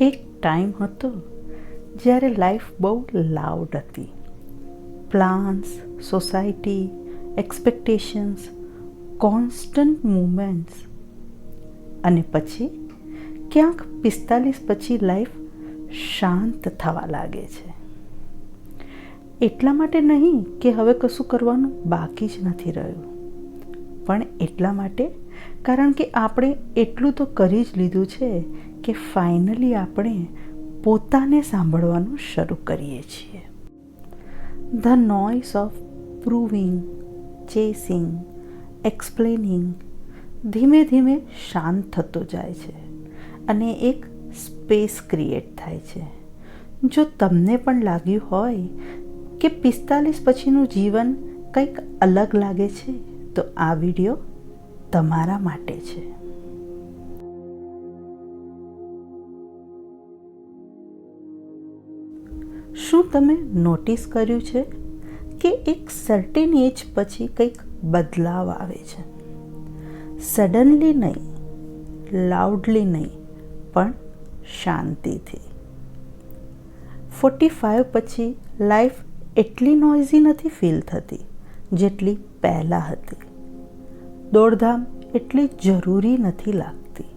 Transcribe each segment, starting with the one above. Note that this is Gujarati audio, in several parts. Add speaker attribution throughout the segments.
Speaker 1: એક ટાઈમ હતો જ્યારે લાઈફ બહુ લાઉડ હતી. Plans, society, expectations, constant movements. અને પછી ક્યાંક 45 પછી લાઈફ શાંત થવા લાગે છે. એટલા માટે નહીં કે હવે કશું કરવાનું બાકી જ નથી રહ્યું, પણ એટલા માટે કારણ કે આપણે એટલું તો કરી જ લીધું છે કે ફાઇનલી આપણે પોતાને સાંભળવાનું શરૂ કરીએ છીએ. The noise of proving, chasing, એક્સપ્લેનિંગ ધીમે ધીમે શાંત થતો જાય છે અને એક સ્પેસ ક્રિએટ થાય છે. જો તમને પણ લાગ્યું હોય કે 45 પછીનું જીવન કંઈક અલગ લાગે છે, તો આ વિડીયો તમારા માટે છે. શું તમે નોટિસ કર્યું છે કે એક સર્ટેન એજ પછી કંઈક બદલાવ આવે છે? સડનલી નહીં, લાઉડલી નહીં, પણ શાંતિથી. 45 પછી લાઈફ એટલી નોઇઝી નથી ફીલ થતી જેટલી પહેલાં હતી. દોડધામ એટલી જરૂરી નથી લાગતી.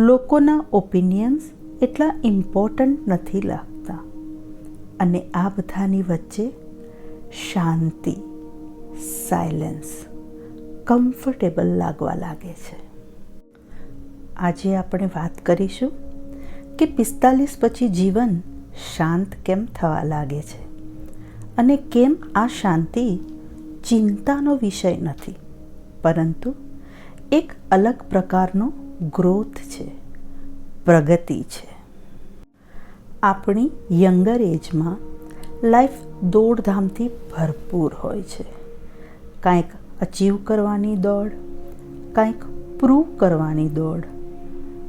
Speaker 1: લોકોના ઓપિનિયન્સ એટલા ઇમ્પોર્ટન્ટ નથી લાગતા. અને આ બધાની વચ્ચે શાંતિ, સાયલેન્સ કમ્ફર્ટેબલ લાગવા લાગે છે. આજે આપણે વાત કરીશું કે 45 પછી જીવન શાંત કેમ થવા લાગે છે અને કેમ આ શાંતિ ચિંતાનો વિષય નથી, પરંતુ એક અલગ પ્રકારનો ગ્રોથ છે, પ્રગતિ છે. આપણી યંગર એજમાં લાઈફ દોડધામથી ભરપૂર હોય છે. કાંઈક અચીવ કરવાની દોડ, કાંઈક પ્રૂવ કરવાની દોડ,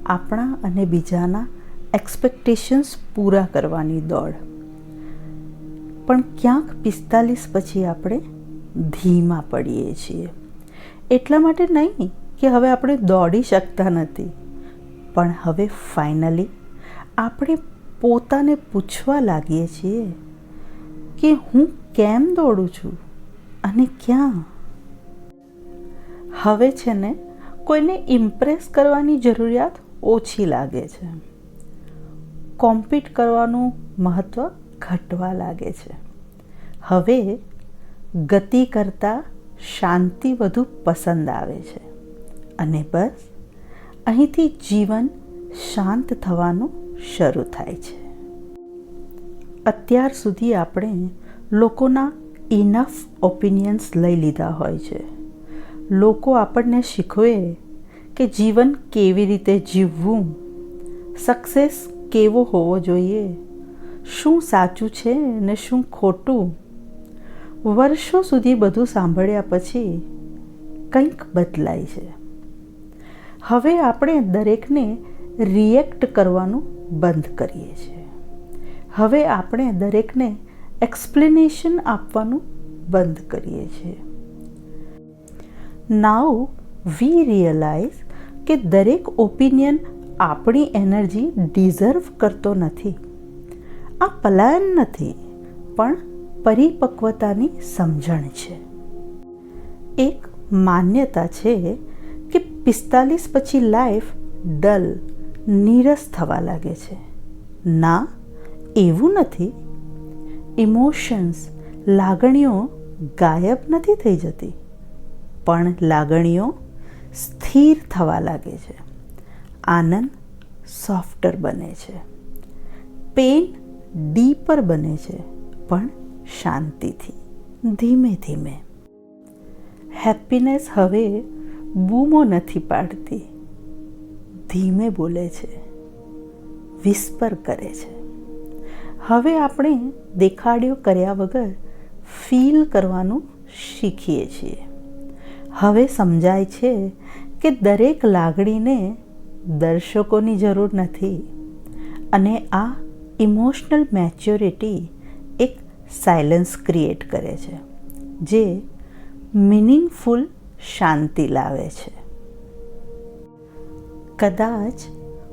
Speaker 1: આપણા અને બીજાના એક્સપેક્ટેશન્સ પૂરા કરવાની દોડ. પણ ક્યાંક 45 પછી આપણે ધીમા પડીએ છીએ. એટલા માટે નહીં કે હવે આપણે દોડી શકતા નથી, પણ હવે ફાઇનલી આપણે પોતાને પૂછવા લાગીએ છીએ કે હું કેમ દોડું છું અને ક્યાં. હવે છે ને કોઈને ઇમ્પ્રેસ કરવાની જરૂરિયાત ઓછી લાગે છે. કોમ્પીટ કરવાનું મહત્ત્વ ઘટવા લાગે છે. હવે ગતિ કરતાં શાંતિ વધુ પસંદ આવે છે. અને બસ અહીંથી જીવન શાંત થવાનું શરૂ થાય છે. અત્યાર સુધી આપણે લોકોના ઇનફ ઓપિનિયન્સ લઈ લીધા હોય છે. લોકો આપણને શીખવે કે જીવન કેવી રીતે જીવવું, સક્સેસ કેવો હોવો જોઈએ, શું સાચું છે ને શું ખોટું. વર્ષો સુધી બધું સાંભળ્યા પછી કંઈક બદલાય છે. હવે આપણે દરેકને રિએક્ટ કરવાનું બંધ કરીએ છીએ. હવે આપણે દરેકને એક્સપ્લેનેશન આપવાનું બંધ કરીએ છીએ. નાઉ વી રિયલાઇઝ કે દરેક ઓપિનિયન આપણી એનર્જી ડિઝર્વ કરતો નથી. આ પલાયન નથી, પણ પરિપક્વતાની સમજણ છે. એક માન્યતા છે કે 45 પછી લાઈફ ડલ, નીરસ થવા લાગે છે. ના, એવું નથી. ઇમોશન્સ, લાગણીઓ ગાયબ નથી થઈ જતી, પણ લાગણીઓ સ્થિર થવા લાગે છે. આનંદ સોફ્ટર બને છે. પેન ડીપર બને છે, પણ શાંતિથી, ધીમે ધીમે. હેપીનેસ હવે બૂમો નથી પાડતી, ધીમે બોલે છે, વિસ્પર કરે છે. હવે આપણે દેખાડ્યો કર્યા વગર ફીલ કરવાનું શીખીએ છીએ. હવે સમજાય છે કે દરેક લાગણીને દર્શકોની જરૂર નથી. અને આ ઇમોશનલ મેચ્યોરિટી એક સાયલન્સ ક્રિએટ કરે છે, જે મિનિંગફુલ શાંતિ લાવે છે. કદાચ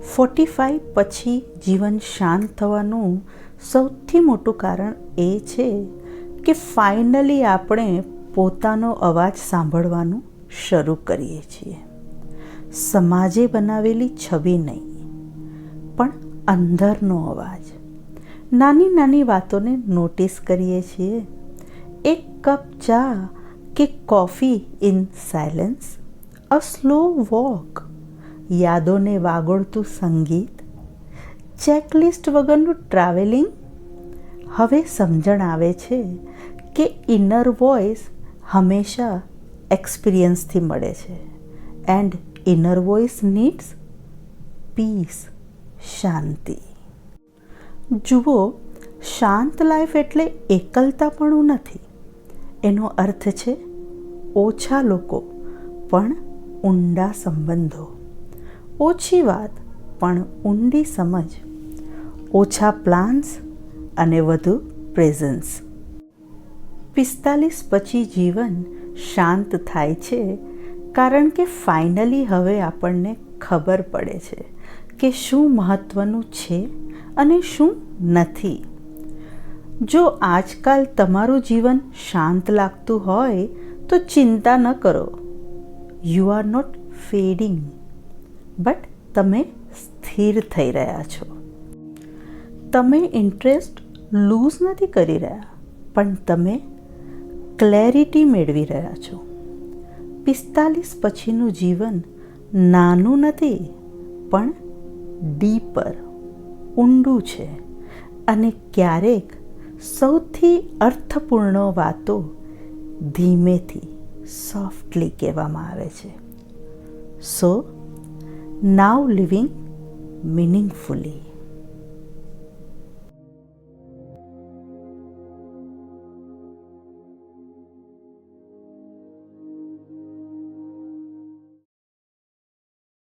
Speaker 1: 45 પછી જીવન શાંત થવાનું સૌથી મોટું કારણ એ છે કે ફાઇનલી આપણે પોતાનો અવાજ સાંભળવાનું શરૂ કરીએ છીએ. સમાજે બનાવેલી છબી નહીં, પણ અંદરનો અવાજ. નાની નાની વાતોને નોટિસ કરીએ છીએ. એક કપ ચા કે coffee in silence, a slow walk, યાદોને વાગોળતું સંગીત, ચેકલિસ્ટ વગરનું ટ્રાવેલિંગ. હવે સમજણ આવે છે કે ઇનર વોઇસ હંમેશા એક્સપિરિયન્સથી મળે છે. And inner voice needs peace, શાંતિ. જુઓ, શાંત લાઈફ એટલે એકલતાપણું નથી. એનો અર્થ છે ઓછા લોકો પણ ઊંડા સંબંધો, ઓછી વાત પણ ઊંડી સમજ, ઓછા પ્લાન્સ અને વધુ પ્રેઝન્સ. 45 પછી જીવન શાંત થાય છે કારણ કે ફાઇનલી હવે આપણને ખબર પડે છે કે શું મહત્ત્વનું છે અને શું નથી. જો આજકાલ તમારું જીવન શાંત લાગતું હોય તો ચિંતા ન કરો. You are not fading, but તમે સ્થિર થઈ રહ્યા છો. તમે ઇન્ટરેસ્ટ લૂઝ નથી કરી રહ્યા, પણ તમે ક્લેરિટી મેળવી રહ્યા છો. 45 પછીનું જીવન નાનું નથી, પણ ડીપર, ઊંડું છે. અને ક્યારેક સૌથી અર્થપૂર્ણ વાતો ધીમેથી, સોફ્ટલી કહેવામાં આવે છે. સો નાઉ લિવિંગ મિનિંગફુલી.